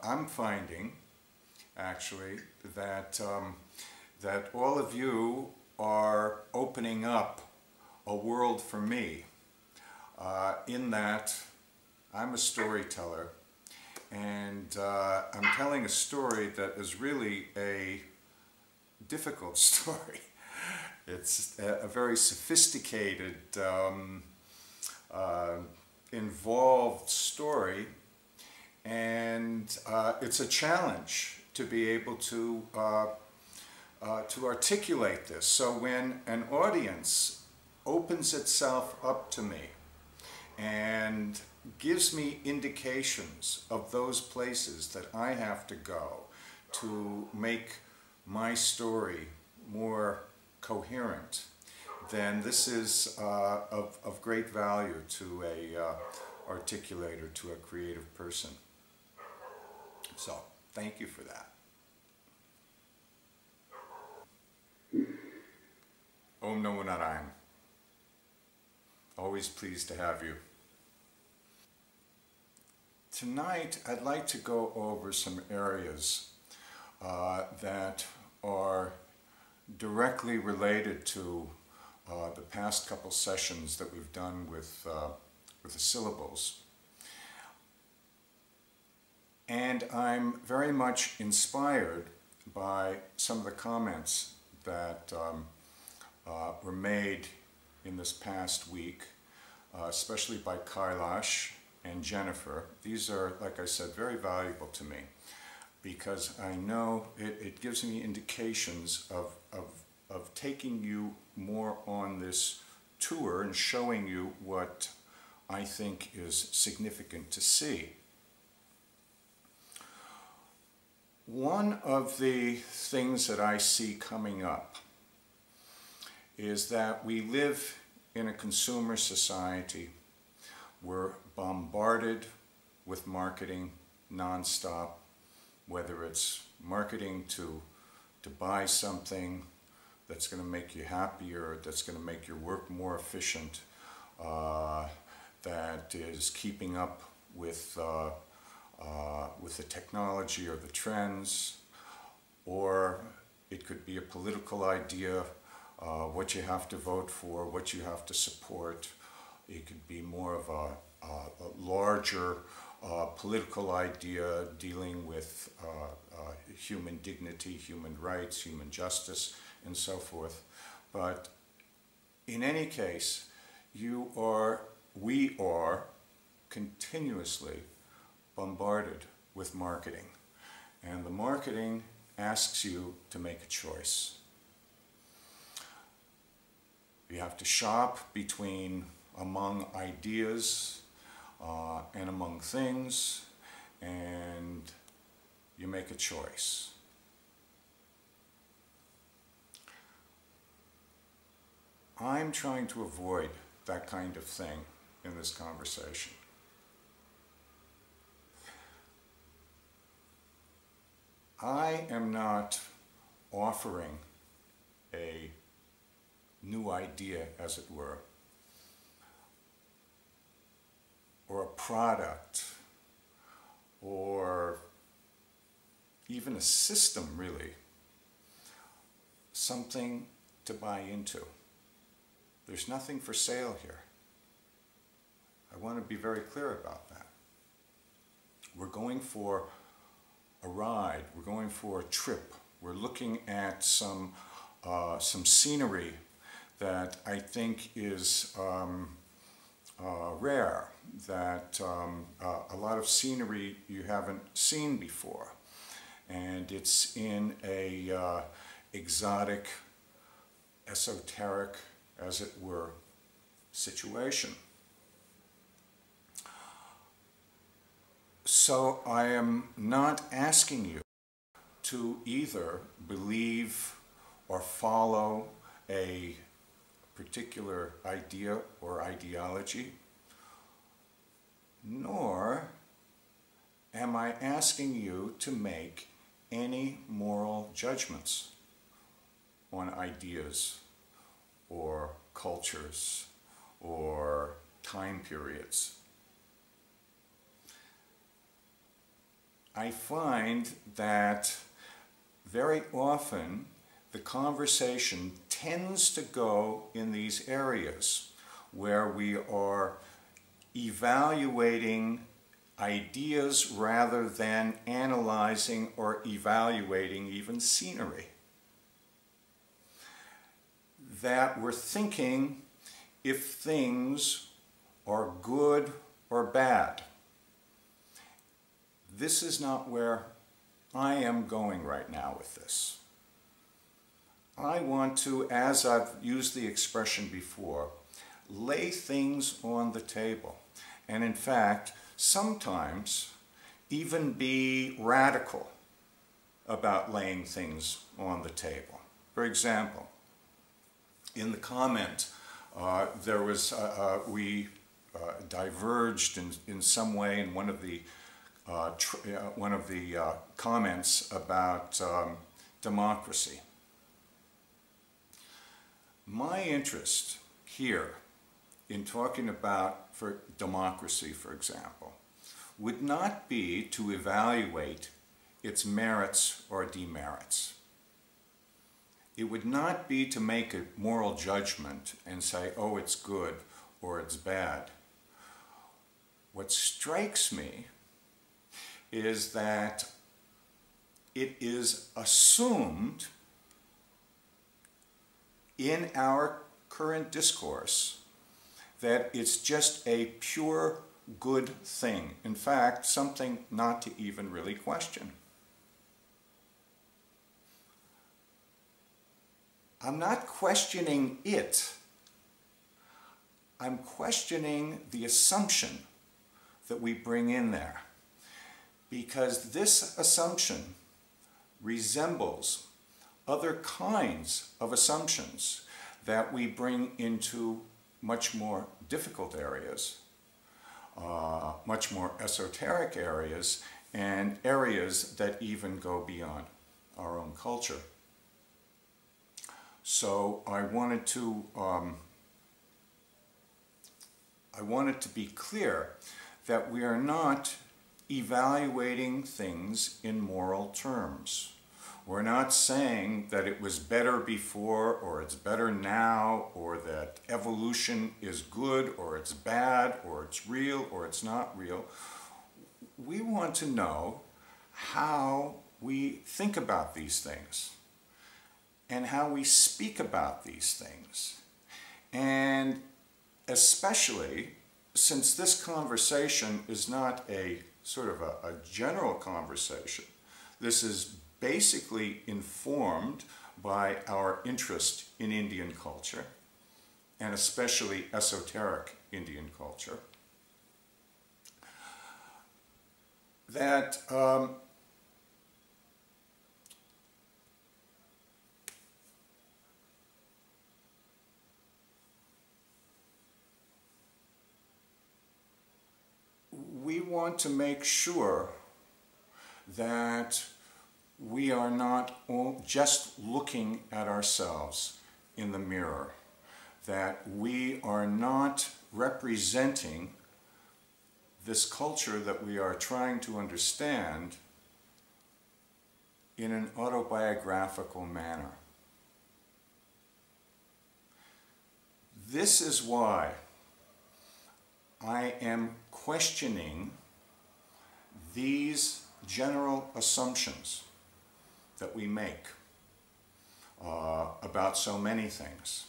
I'm finding, actually, that, that all of you are opening up a world for me, in that I'm a storyteller, and I'm telling a story that is really a difficult story. It's a very sophisticated, involved story, and it's a challenge to be able to articulate this. So when an audience opens itself up to me and gives me indications of those places that I have to go to make my story more coherent, then this is of great value to a articulator, to a creative person. So, thank you for that. Om Namo Narayana. Always pleased to have you. Tonight, I'd like to go over some areas that are directly related to the past couple sessions that we've done with the syllables. And I'm very much inspired by some of the comments that were made in this past week, especially by Kailash and Jennifer. These are, like I said, very valuable to me, because I know it gives me indications of taking you more on this tour and showing you what I think is significant to see. One of the things that I see coming up is that we live in a consumer society. We're bombarded with marketing nonstop, whether it's marketing to buy something that's going to make you happier, that's going to make your work more efficient, that is keeping up with the technology or the trends, or it could be a political idea, what you have to vote for, what you have to support. It could be more of a larger political idea dealing with human dignity, human rights, human justice, and so forth. But in any case, we are continuously bombarded with marketing. And the marketing asks you to make a choice. You have to shop among ideas and among things, and you make a choice. I'm trying to avoid that kind of thing in this conversation. I am not offering a new idea, as it were, or a product, or even a system, really, something to buy into. There's nothing for sale here. I want to be very clear about that. We're going for a ride, we're going for a trip, we're looking at some scenery that I think is rare, that a lot of scenery you haven't seen before, and it's in a exotic, esoteric, as it were, situation. So I am not asking you to either believe or follow a particular idea or ideology, nor am I asking you to make any moral judgments on ideas or cultures or time periods. I find that very often the conversation tends to go in these areas where we are evaluating ideas rather than analyzing or evaluating even scenery. That we're thinking if things are good or bad. This is not where I am going right now with this. I want to, as I've used the expression before, lay things on the table. And in fact, sometimes even be radical about laying things on the table. For example, in the comment, we diverged in some way in one of the comments about democracy. My interest here in talking about democracy, for example, would not be to evaluate its merits or demerits. It would not be to make a moral judgment and say, oh, it's good or it's bad. What strikes me is that it is assumed in our current discourse that it's just a pure good thing. In fact, something not to even really question. I'm not questioning it. I'm questioning the assumption that we bring in there. Because this assumption resembles other kinds of assumptions that we bring into much more difficult areas, much more esoteric areas, and areas that even go beyond our own culture. So I wanted to be clear that we are not evaluating things in moral terms. We're not saying that it was better before, or it's better now, or that evolution is good, or it's bad, or it's real, or it's not real. We want to know how we think about these things, and how we speak about these things. And especially, since this conversation is not a sort of a general conversation, this is basically informed by our interest in Indian culture, and especially esoteric Indian culture, that we want to make sure that we are not just looking at ourselves in the mirror, that we are not representing this culture that we are trying to understand in an autobiographical manner. This is why I am questioning these general assumptions that we make about so many things.